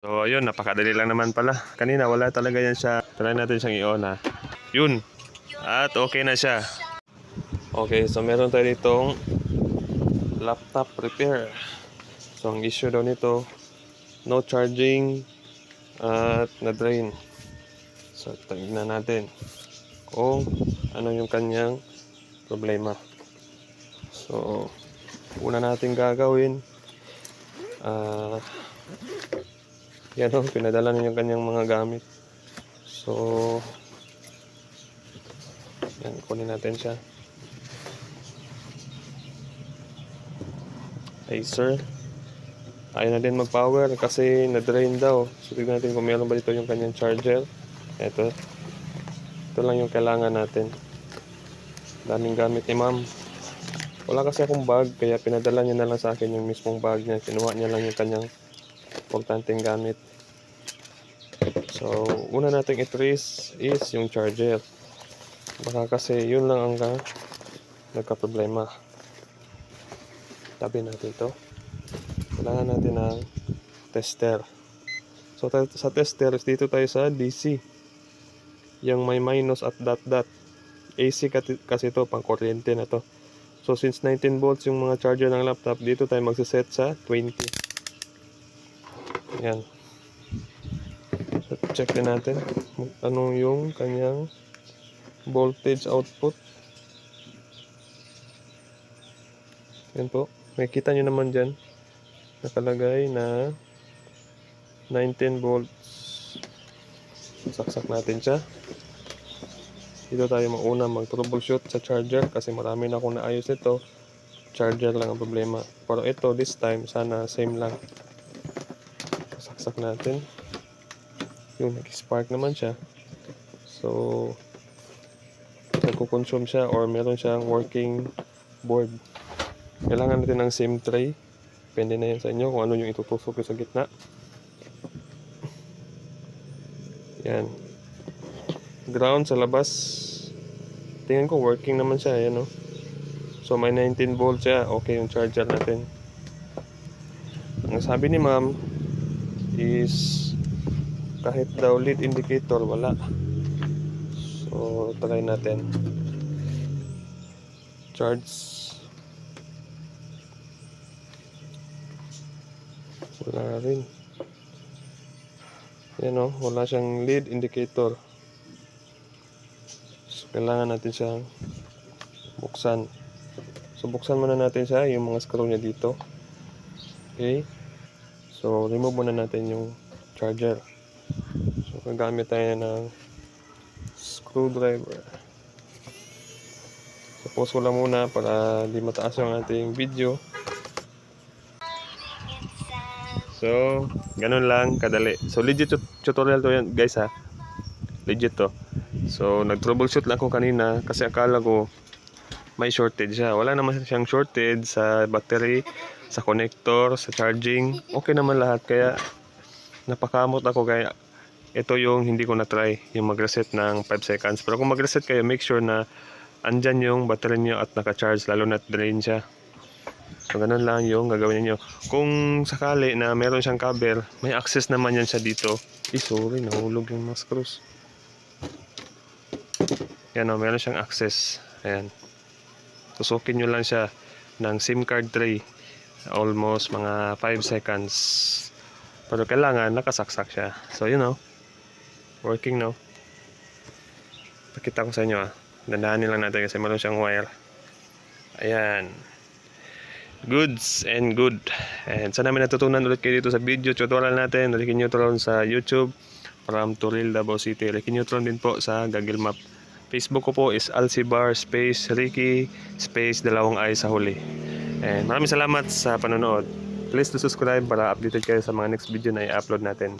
So ayun, napakadali lang naman pala. Kanina wala talaga yan siya. Try natin siyang i-on ha. Yun. At okay na siya. Okay, so meron tayo ditong laptop repair. So ang issue daw nito, no charging at na-drain. So tignan natin kung ano yung kanyang problema. So una natin gagawin, yan o, pinadala niya yung kanyang mga gamit. So yan, kunin natin siya. Acer. Ayaw na din mag-power kasi na-drain daw. So tignan natin kung meron ba dito yung kanyang charger. Ito lang yung kailangan natin. Daming gamit ni ma'am. Wala kasi akong bag, kaya pinadala niya na lang sa akin yung mismong bag niya. Kinuha niya lang yung kanyang importanteng gamit. So una nating i-trace is yung charger. Baka kasi yun lang ang nagka-problema. Tabi natin ito. Kailangan natin ng tester. So sa tester, dito tayo sa DC. Yung may minus at dot. AC kasi ito, pang kuryente na to. So since 19 volts yung mga charger ng laptop, dito tayo magsiset sa 20. Yan. So check din natin anong yung kanyang voltage output. Yan po. Makikita nyo naman dyan. Nakalagay na 19 volts. Saksak natin siya. Dito tayo mauna mag-troubleshoot sa charger kasi marami na akong naayos ito. Charger lang ang problema. Pero ito, this time, sana same lang. Saksak natin. Yung nag-spark naman siya. So, nagko-consume siya or meron siyang working board. Kailangan natin ng SIM tray. Depende na yan sa inyo kung ano yung itutusok sa gitna. Yan. Ground sa labas. Tingnan ko working naman siya. Ayan, no? So may 19 volts siya. Okay yung charger natin. Ang sabi ni ma'am is kahit daw lead indicator wala. So try natin. Charge. Wala rin. Yan o, wala siyang lead indicator. So kailangan natin siyang buksan. So buksan muna natin siya, yung mga screw niya dito. Okay. So remove muna natin yung charger. So gagamit tayo ng screwdriver. So pause ko lang muna para di mataas yung ating video. So ganun lang kadali. So legit tutorial to yan guys ha. Legit to. So nag-troubleshoot lang ako kanina kasi akala ko may shortage siya. Wala naman siyang shortage sa battery, sa connector, sa charging. Okay naman lahat. Kaya napakamot ako kaya ito yung hindi ko na-try. Yung mag-reset ng 5 seconds. Pero kung mag-reset kayo, make sure na andyan yung battery nyo at naka-charge. Lalo na drain siya. So ganun lang yung gagawin niyo. Kung sakali na meron siyang cover, may access naman yan siya dito. Sorry, nahulog yung mga screws. Yan o, meron siyang access. Ayan. Tusukin nyo lang siya ng SIM card tray. Almost mga 5 seconds. Pero kailangan nakasaksak siya. So you know, working now. Pakita ko sa inyo Dandahanin lang natin kasi meron siyang wire. Ayan. Goods and good. And sana may natutunan ulit kayo dito sa video tutorial natin. Ricky Neutron sa YouTube. From Turil, Davao City. Ricky Neutron din po sa Google Map. Facebook ko po is Alcibar space Ricky space dalawang I sa huli. And maraming salamat sa panonood. Please to subscribe para updated kayo sa mga next video na i-upload natin.